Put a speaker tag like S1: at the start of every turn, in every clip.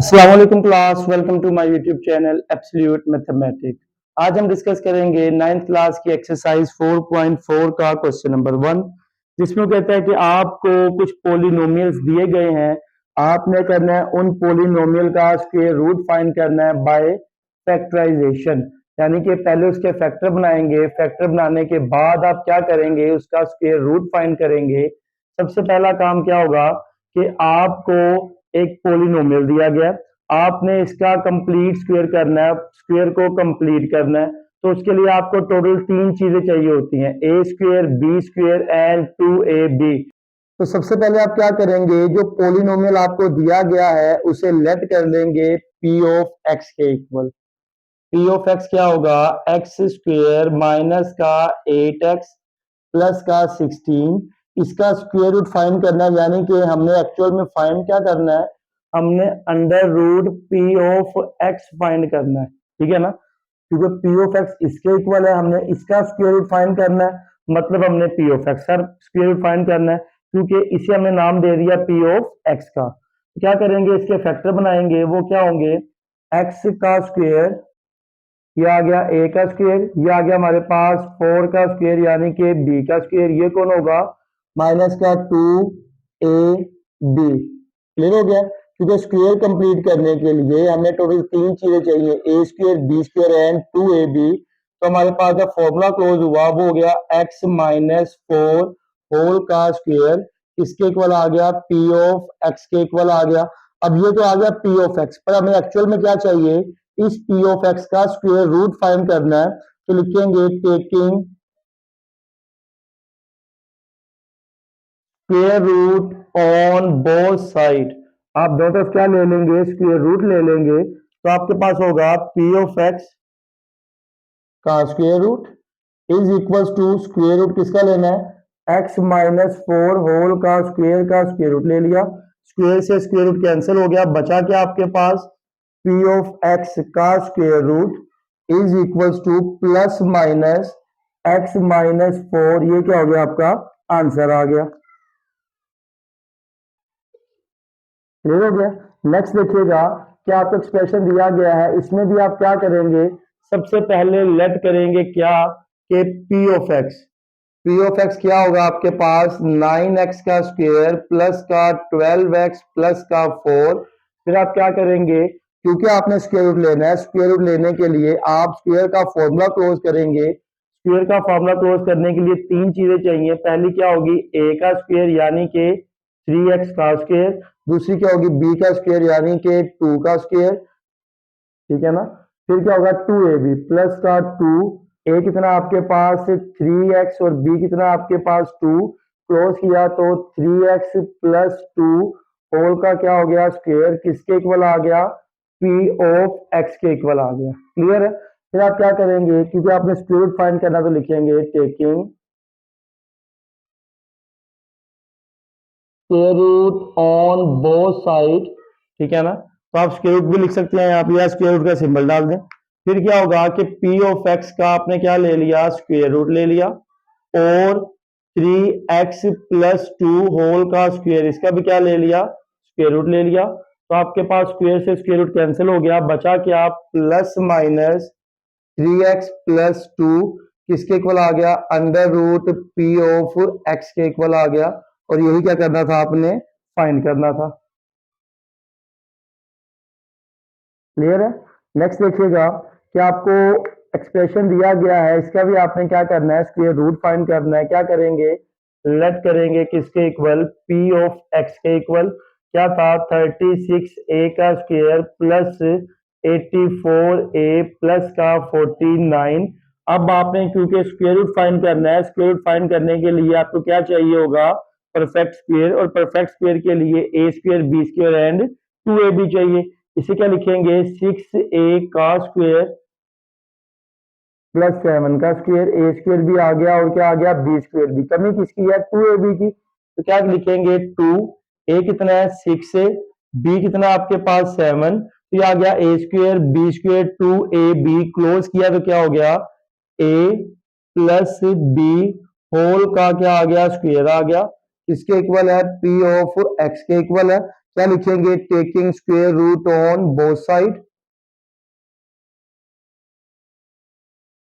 S1: अस्सलाम वालेकुम class, welcome to my YouTube channel absolute mathematics. आज हम डिस्कस करेंगे 9th क्लास की एक्सरसाइज 4.4 का क्वेश्चन नंबर 1, जिसमें कहता है कि आपको कुछ पोलिनोमियल्स दिए गए हैं। आपने करना है उन पोलिनोमियल का स्क्वायर रूट फाइंड करना है बाय फैक्टराइजेशन, यानी कि पहले उसके फैक्टर बनाएंगे। फैक्टर बनाने के बाद आप क्या करेंगे, उसका स्क्वायर रूट फाइंड करेंगे। सबसे पहला काम क्या होगा कि आपको एक पोलिनोमियल दिया गया, आपने इसका कंप्लीट स्क्वायर करना है, स्क्वायर को कंप्लीट करना है। तो उसके लिए आपको टोटल 3 चीजें चाहिए होती हैं, A square, B square and 2ab। तो सबसे पहले आप क्या करेंगे, जो पोलिनोमियल आपको दिया गया है उसे लेट कर लेंगे पी ऑफ एक्स के इक्वल। पी ऑफ एक्स क्या होगा, एक्स स्क्वायर माइनस का 8x प्लस का 16, इसका स्क्वायर रूट फाइंड करना है। यानी कि हमने एक्चुअल में फाइंड क्या करना है, हमने under root P of X find करना है, ठीक है ना। क्योंकि पी ऑफ एक्स इसके इक्वल है, हमने इसका स्क्वायर रूट फाइंड करना है, मतलब हमने पी ऑफ एक्स का स्क्वायर रूट फाइंड करना है, क्योंकि इसे हमने नाम दे दिया पी ऑफ एक्स का। तो क्या करेंगे, इसके फैक्टर बनाएंगे, वो क्या होंगे, एक्स का स्क्वायर, ये आ गया ए का स्क्वायर, ये आ गया हमारे पास 4 का स्क्वायर यानी कि बी का स्क्वायर, ये कौन होगा, माइनस का 2ab। क्लियर हो गया। क्योंकि स्क्वायर कंप्लीट करने के लिए हमें टोटल 3 चीजें चाहिए, A square, B square and 2ab। तो हमारे पास जब फॉर्मूला क्लोज हुआ वो हो गया x माइनस 4 होल का स्क्वायर, इसके इक्वल आ गया पी ऑफ एक्स के इक्वल आ गया। अब ये तो आ गया पी ऑफ एक्स, पर हमें एक्चुअल में क्या चाहिए, इस पी ऑफ एक्स का स्क्वायर रूट फाइंड करना है। तो लिखेंगे taking square root on both side. आप दोनों तरफ क्या ले लेंगे, स्क्वायर रूट ले लेंगे। तो आपके पास होगा पी ऑफ एक्स का square root is equal to square root किसका लेना है, एक्स माइनस 4 होल का स्क्वायर रूट ले लिया। स्क्वायर से स्क्वायर रूट कैंसिल हो गया, बचा क्या आपके पास, पी ऑफ एक्स का square root is equal to plus minus X minus 4, ये क्या हो गया, आपका आंसर आ गया। क्लियर हो गया। नेक्स्ट देखिएगा कि आपको एक्सप्रेशन दिया गया है, इसमें भी आप क्या करेंगे, सबसे पहले लेट करेंगे क्या, कि P of x, P of x क्या होगा आपके पास, 9x का स्क्वायर प्लस का 12x प्लस का 4। फिर आप क्या करेंगे, क्योंकि आपने स्क्वायर रूट लेना है, स्क्वायर रूट लेने के लिए आप स्क्वायर का फॉर्मूला क्लोज करेंगे। स्क्वायर का फॉर्मूला क्लोज करने के लिए 3 चीजें चाहिए। पहली क्या होगी, ए का स्क्वायर यानी कि 3x का स्क्वायर, दूसरी क्या होगी, बी का स्क्वायर यानी कि 2 का स्क्वायर, ठीक है ना। फिर क्या होगा, 2ab प्लस का 2, ए कितना आपके पास 3x और बी कितना आपके पास 2, क्लोज किया तो 3x प्लस 2 होल का क्या हो गया, स्क्वायर, किसके इक्वल आ गया, पी ऑफ एक्स के इक्वल आ गया। क्लियर है। फिर आप क्या करेंगे, क्योंकि आपने स्क्वायर रूट फाइंड करना, तो लिखेंगे taking square root on both side, ठीक है ना। तो आप स्क्वायर रूट भी लिख सकते हैं यहाँ पे, या स्क्वायर रूट का सिंबल डाल दें। फिर क्या होगा कि पी ऑफ एक्स का आपने क्या ले लिया, स्क्वायर रूट ले लिया, और 3x प्लस 2 होल का स्क्वायर, इसका भी क्या ले लिया, स्क्वायर रूट ले लिया। तो आपके पास स्क्वायर से स्क्वायर रूट कैंसिल हो गया, बचा क्या, प्लस माइनस 3x प्लस 2 किसके इक्वल आ गया, under root P of X के इक्वल आ गया। और यही क्या करना था, आपने फाइंड करना था। क्लियर है। नेक्स्ट देखिएगा कि आपको एक्सप्रेशन दिया गया है, इसका भी आपने क्या करना है, स्क्वायर रूट फाइंड करना है। क्या करेंगे, लेट करेंगे किसके इक्वल, पी ऑफ एक्स के इक्वल। क्या था, 36a का स्क्वायर प्लस 84a प्लस का 49। अब आपने क्योंकि स्क्वायर रूट फाइंड करना है, स्क्वायर रूट फाइंड करने के लिए आपको क्या चाहिए होगा, परफेक्ट स्क्वायर, और परफेक्ट स्क्वायर के लिए A square, B square and 2ab चाहिए। इसे क्या लिखेंगे, 6a का स्क्वायर प्लस 7 का स्क्वायर, ए स्क्वायर भी आ गया, और क्या आ गया, बी स्क्वायर भी। कमी किसकी है, 2ab की। तो क्या लिखेंगे, 2, ए कितना है 6 है, बी कितना आपके पास 7, तो ये आ गया A square B square 2ab, close किया तो क्या हो गया, ए प्लस बी होल का क्या आ गया, स्क्वायर आ गया। इसके इक्वल है, पी ऑफ एक्स के इक्वल है। क्या लिखेंगे, taking square root on both side,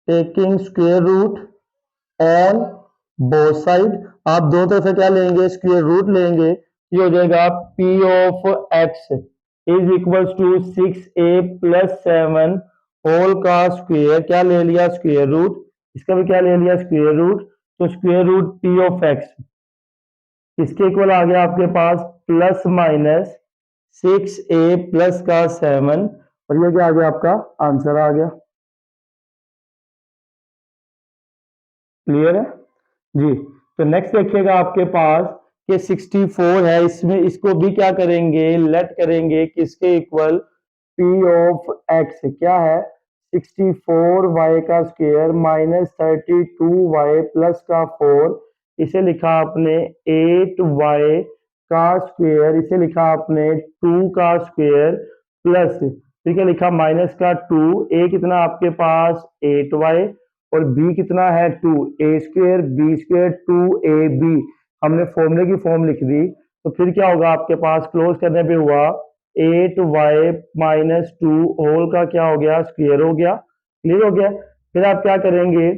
S1: taking square root on both side. आप दोनों तरफ से क्या लेंगे, स्क्वायर रूट लेंगे। ये हो जाएगा P of X is equals to 6a plus 7 whole का स्क्वायर, क्या ले लिया, स्क्वायर रूट, इसका भी क्या ले लिया, स्क्वायर रूट। तो square root P of X इसके इक्वल आ गया आपके पास प्लस माइनस 6a प्लस का 7, और ये क्या आ गया, आपका आंसर आ गया। क्लियर है जी। तो नेक्स्ट देखिएगा आपके पास कि 64 है, इसमें इसको भी क्या करेंगे, लेट करेंगे किसके इक्वल, पी ऑफ एक्स क्या है, 64y का स्क्वायर माइनस 32y प्लस का 4, इसे लिखा आपने 8y का स्क्वायर, इसे लिखा आपने 2 का स्क्वायर प्लस, ठीक है, लिखा माइनस का 2, ए कितना आपके पास 8y और b कितना है 2, ए स्क्वायर बी स्क्वायर 2ab, हमने फॉर्मूले की फॉर्म लिख दी। तो फिर क्या होगा आपके पास, क्लोज करने पे हुआ 8y माइनस 2 होल का क्या हो गया, स्क्वायर हो गया। क्लियर हो गया। फिर आप क्या करेंगे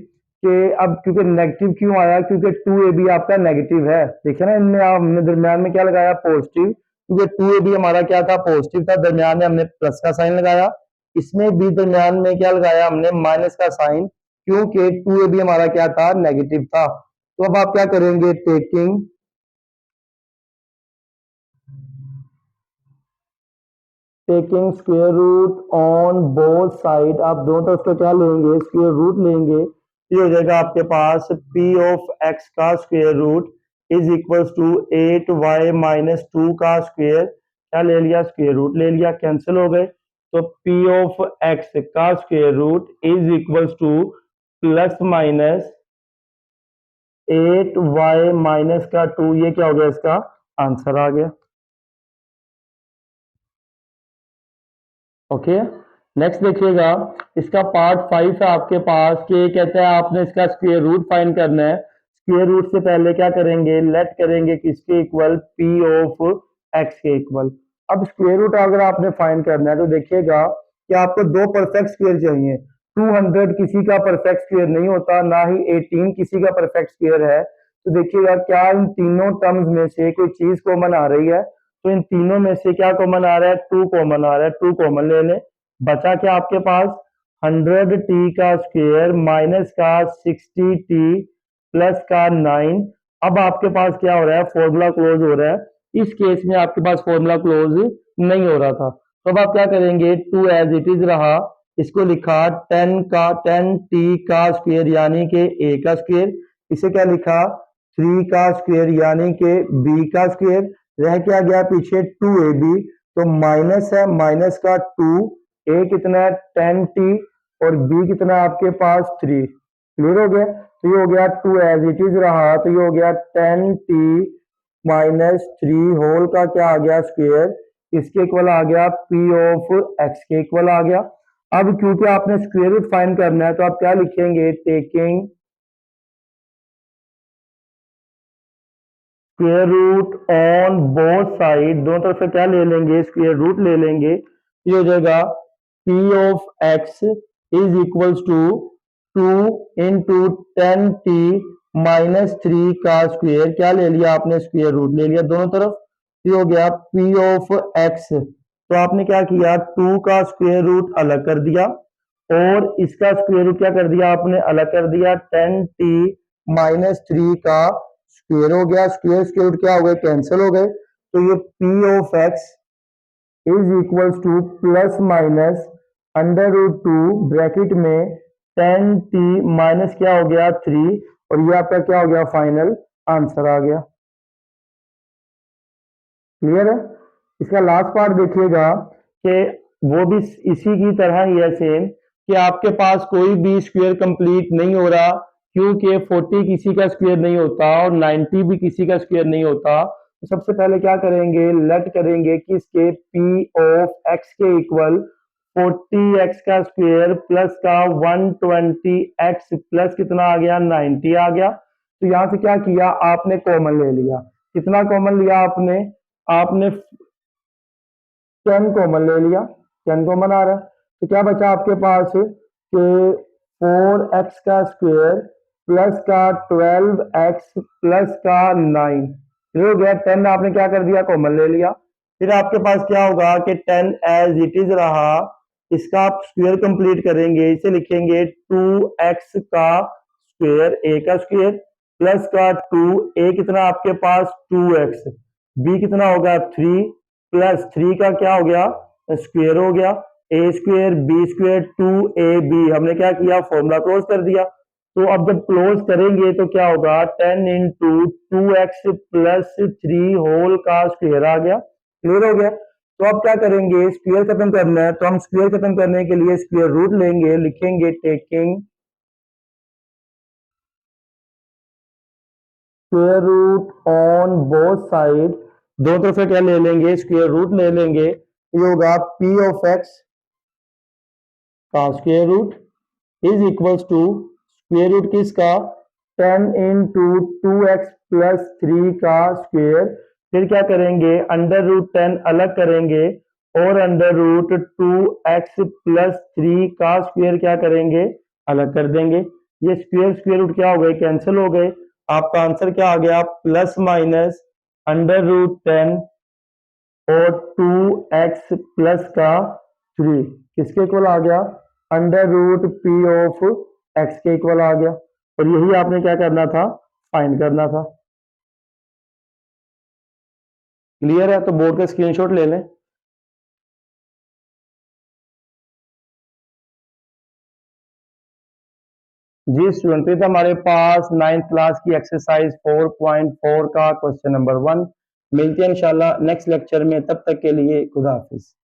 S1: कि अब क्योंकि नेगेटिव क्यों आया, क्योंकि 2ab आपका नेगेटिव है, देखिए ना, इनमें हमने दरम्यान में क्या लगाया, पॉजिटिव, क्योंकि 2ab हमारा क्या था, पॉजिटिव था, दरम्यान में हमने प्लस का साइन लगाया, इसमें भी दरम्यान में क्या लगाया हमने, माइनस का साइन, क्योंकि 2ab हमारा क्या था, नेगेटिव था। तो अब आप क्या करेंगे, taking square root on both side, आप दोनों तरफ से क्या लेंगे, स्क्वायर रूट लेंगे। ये हो जाएगा आपके पास p ऑफ x का square root is equals to 8y minus 2 का स्क्वायर, क्या ले लिया, स्क्वायर रूट ले लिया, कैंसिल हो गए। तो p ऑफ x का square root is equals to plus minus 8y minus का 2, ये क्या हो गया, इसका आंसर आ गया। ओके, नेक्स्ट देखिएगा, इसका पार्ट 5 है आपके पास, कि कहता है आपने इसका स्क्वायर रूट फाइंड करना है। स्क्वायर रूट से पहले क्या करेंगे, लेट करेंगे किसके इक्वल, पी ऑफ एक्स के इक्वल। अब स्क्वायर रूट अगर आपने फाइंड करना है तो देखिएगा कि आपको दो परफेक्ट स्क्वायर चाहिए। 200 किसी का परफेक्ट स्क्वायर नहीं होता, ना ही 18 किसी का परफेक्ट स्क्वायर है। तो देखिएगा क्या इन तीनों टर्म्स में से कोई चीज कॉमन आ रही है, तो इन तीनों में से क्या कॉमन आ रहा है, 2 कॉमन आ रहा है, 2 कॉमन ले लें। बचा क्या आपके पास, 100t का स्क्वायर माइनस का 60t प्लस का 9। अब आपके पास क्या हो रहा है, फॉर्मूला क्लोज हो रहा है। इस केस में आपके पास फॉर्मूला क्लोज नहीं हो रहा था, तो अब आप क्या करेंगे, 2 एज इट इज रहा, इसको लिखा 10t का स्क्वायर यानी कि a का स्क्वायर, इसे क्या लिखा, 3 का स्क्वायर यानी कि b का स्क्वायर, रह क्या गया पीछे 2ab, तो माइनस है, माइनस का 2, a कितना है 10t और b कितना है आपके पास 3। क्लियर हो गया। तो ये हो गया 2 एज इट इज रहा, तो ये हो गया 10t माइनस 3 होल का क्या आ गया, स्क्वायर, इसके इक्वल आ गया p ऑफ x के इक्वल आ गया। अब क्योंकि आपने स्क्वायर रूट फाइंड करना है तो आप क्या लिखेंगे, taking square root on both side, दोनों तरफ से क्या ले लेंगे, स्क्वायर रूट ले लेंगे। ये हो जाएगा p of x is equals to 2 into 10t minus 3 का स्क्वायर, क्या ले लिया आपने, स्क्वायर रूट ले लिया दोनों तरफ। ये हो गया p ऑफ x, तो आपने क्या किया, 2 का स्क्वायर रूट अलग कर दिया और इसका स्क्वायर रूट क्या कर दिया आपने, अलग कर दिया, 10t माइनस 3 का स्क्वायर हो गया, स्क्वायर स्क्वायर रूट क्या हो गए, कैंसिल हो गए। तो ये p of x is equals to plus minus under root 2 bracket में 10t माइनस क्या हो गया 3, और ये आपका क्या हो गया, फाइनल आंसर आ गया। क्लियर है। इसका लास्ट पार्ट देखिएगा कि वो भी इसी की तरह ही है सेम, कि आपके पास कोई भी स्क्वायर कंप्लीट नहीं हो रहा, क्योंकि 40 किसी का स्क्वायर नहीं होता और 90 भी किसी का स्क्वायर नहीं होता। तो सबसे पहले क्या करेंगे, लेट करेंगे कि इसके p ऑफ x के इक्वल 40x का स्क्वायर प्लस का 120x प्लस कितना आ गया, 90 आ गया। तो यहां से क्या किया आपने, कॉमन ले लिया। कितना कॉमन लिया आपने, आपने 10 कॉमन ले लिया, 10 कॉमन आ रहा है, तो क्या बचा आपके पास कि 4x का स्क्वायर प्लस का 12x प्लस का 9 ये हो गया। 10 आपने क्या कर दिया, कॉमन ले लिया। फिर आपके पास क्या होगा कि 10 एज इट इज रहा, इसका आप स्क्वायर कंप्लीट करेंगे, इसे लिखेंगे 2x का स्क्वायर, a का स्क्वायर प्लस का 2, a कितना आपके पास 2x, b कितना होगा 3 प्लस 3 का क्या हो गया स्क्वायर हो गया, a square b square 2ab, हमने क्या किया फॉर्मूला क्लोज कर दिया। तो अब जब क्लोज करेंगे तो क्या होगा 10 इंटू 2x प्लस 3 होल का स्क्वायर आ गया। क्लियर हो गया। तो अब क्या करेंगे, स्क्वायर खत्म करना है, तो हम स्क्वायर खत्म करने के लिए स्क्वायर रूट लेंगे, लिखेंगे taking square root on both side, दो तरफ से क्या ले लेंगे स्क्वायर रूट ले लेंगे। ये होगा p ऑफ x का square root is equals to square root किसका 10 इंटू 2x प्लस 3 का स्क्वायर, फिर क्या करेंगे अंडर रूट 10 अलग करेंगे और अंडर रूट 2x प्लस 3 का स्क्वायर क्या करेंगे अलग कर देंगे। ये स्क्वायर स्क्वायर रूट क्या हो गए कैंसिल हो गए। आपका आंसर क्या आ गया प्लस माइनस अंडर रूट 10 और 2x प्लस का 3 किसके इक्वल आ गया under root p of x के इक्वल आ गया। और यही आपने क्या करना था फाइंड करना था। क्लियर है, तो बोर्ड का स्क्रीनशॉट ले लें। जी स्टूडेंट, तो हमारे पास 9th क्लास की एक्सरसाइज 4.4 का क्वेश्चन नंबर 1। मिलते हैं इंशाल्लाह नेक्स्ट लेक्चर में, तब तक के लिए खुदा हाफिज।